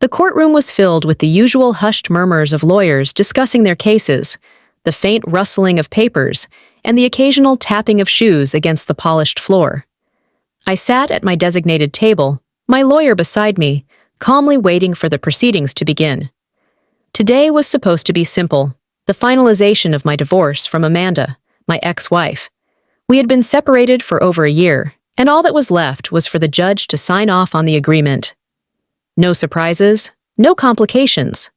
The courtroom was filled with the usual hushed murmurs of lawyers discussing their cases, the faint rustling of papers, and the occasional tapping of shoes against the polished floor. I sat at my designated table, my lawyer beside me, calmly waiting for the proceedings to begin. Today was supposed to be simple, the finalization of my divorce from Amanda, my ex-wife. We had been separated for over a year, and all that was left was for the judge to sign off on the agreement. No surprises, no complications.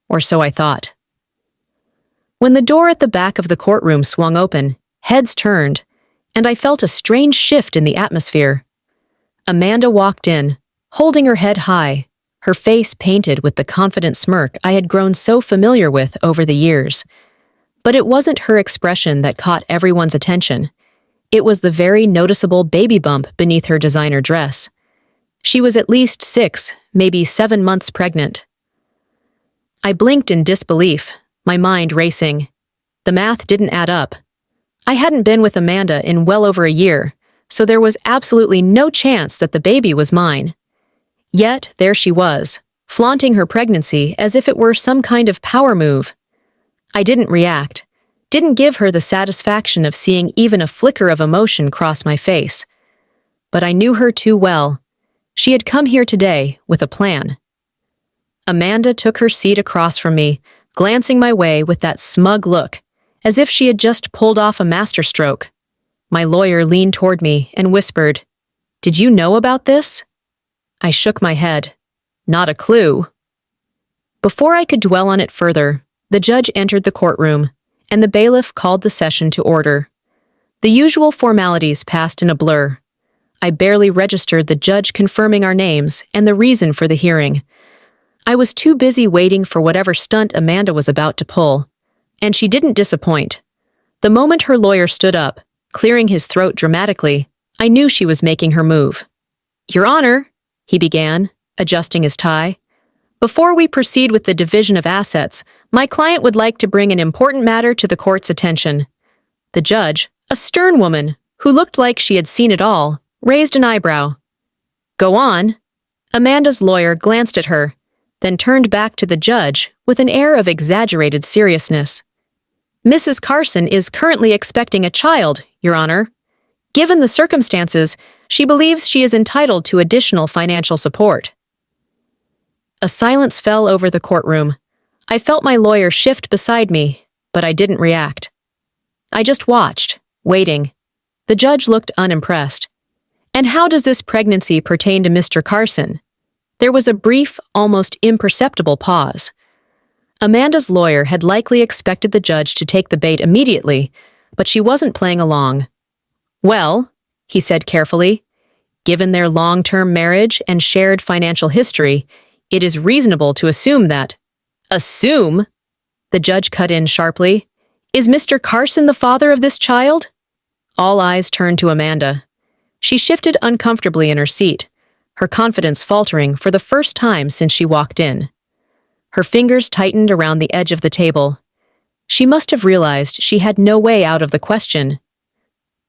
Or so I thought. When the door at the back of the courtroom swung open, heads turned, and I felt a strange shift in the atmosphere. Amanda walked in, holding her head high, her face painted with the confident smirk I had grown so familiar with over the years. But it wasn't her expression that caught everyone's attention. It was the very noticeable baby bump beneath her designer dress. She was at least 6, maybe 7 months pregnant. I blinked in disbelief, my mind racing. The math didn't add up. I hadn't been with Amanda in well over a year, so there was absolutely no chance that the baby was mine. Yet there she was, flaunting her pregnancy as if it were some kind of power move. I didn't react, didn't give her the satisfaction of seeing even a flicker of emotion cross my face. But I knew her too well. She had come here today with a plan. Amanda took her seat across from me, glancing my way with that smug look, as if she had just pulled off a masterstroke. My lawyer leaned toward me and whispered, "Did you know about this?" I shook my head. Not a clue. Before I could dwell on it further, the judge entered the courtroom, and the bailiff called the session to order. The usual formalities passed in a blur. I barely registered the judge confirming our names and the reason for the hearing. I was too busy waiting for whatever stunt Amanda was about to pull. And she didn't disappoint. The moment her lawyer stood up, clearing his throat dramatically, I knew she was making her move. "Your Honor," he began, adjusting his tie, "before we proceed with the division of assets, my client would like to bring an important matter to the court's attention." The judge, a stern woman who looked like she had seen it all, raised an eyebrow. "Go on." Amanda's lawyer glanced at her, then turned back to the judge with an air of exaggerated seriousness. "Mrs. Carson is currently expecting a child, Your Honor. Given the circumstances, she believes she is entitled to additional financial support." A silence fell over the courtroom. I felt my lawyer shift beside me, but I didn't react. I just watched, waiting. The judge looked unimpressed. "And how does this pregnancy pertain to Mr. Carson?" There was a brief, almost imperceptible pause. Amanda's lawyer had likely expected the judge to take the bait immediately, but she wasn't playing along. "Well," he said carefully, "given their long-term marriage and shared financial history, it is reasonable to assume that—" "Assume?" The judge cut in sharply. "Is Mr. Carson the father of this child?" All eyes turned to Amanda. She shifted uncomfortably in her seat, her confidence faltering for the first time since she walked in. Her fingers tightened around the edge of the table. She must have realized she had no way out of the question.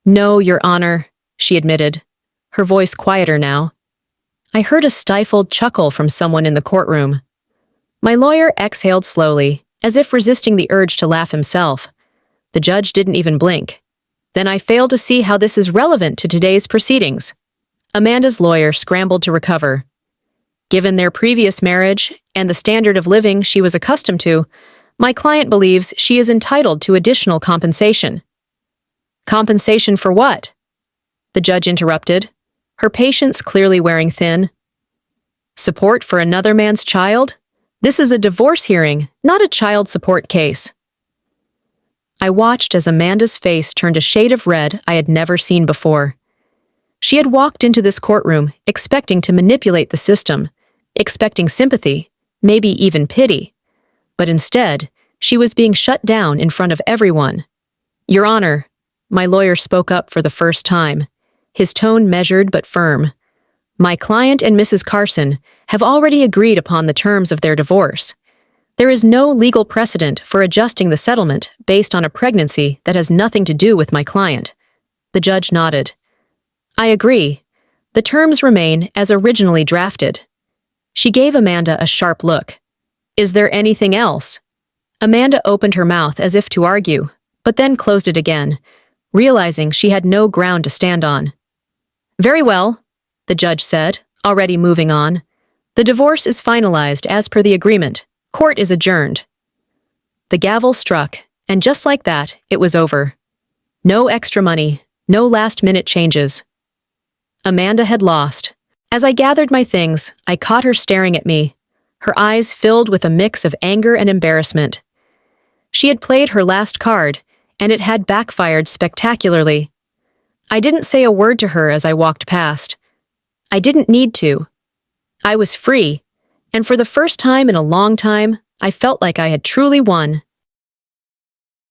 "No, Your Honor," she admitted, her voice quieter now. I heard a stifled chuckle from someone in the courtroom. My lawyer exhaled slowly, as if resisting the urge to laugh himself. The judge didn't even blink. "Then I fail to see how this is relevant to today's proceedings." Amanda's lawyer scrambled to recover. "Given their previous marriage and the standard of living she was accustomed to, my client believes she is entitled to additional compensation." "Compensation for what?" The judge interrupted, her patience clearly wearing thin. "Support for another man's child? This is a divorce hearing, not a child support case." I watched as Amanda's face turned a shade of red I had never seen before. She had walked into this courtroom expecting to manipulate the system, expecting sympathy, maybe even pity. But instead, she was being shut down in front of everyone. "Your Honor," my lawyer spoke up for the first time, his tone measured but firm. "My client and Mrs. Carson have already agreed upon the terms of their divorce. There is no legal precedent for adjusting the settlement based on a pregnancy that has nothing to do with my client." The judge nodded. "I agree. The terms remain as originally drafted." She gave Amanda a sharp look. Is there anything else? Amanda opened her mouth as if to argue, but then closed it again, realizing she had no ground to stand on. Very well, the judge said, already moving on. The divorce is finalized as per the agreement. Court is adjourned. The gavel struck, and just like that, it was over. No extra money, no last-minute changes. Amanda had lost. As I gathered my things, I caught her staring at me, her eyes filled with a mix of anger and embarrassment. She had played her last card, and it had backfired spectacularly. I didn't say a word to her as I walked past. I didn't need to. I was free, and for the first time in a long time, I felt like I had truly won.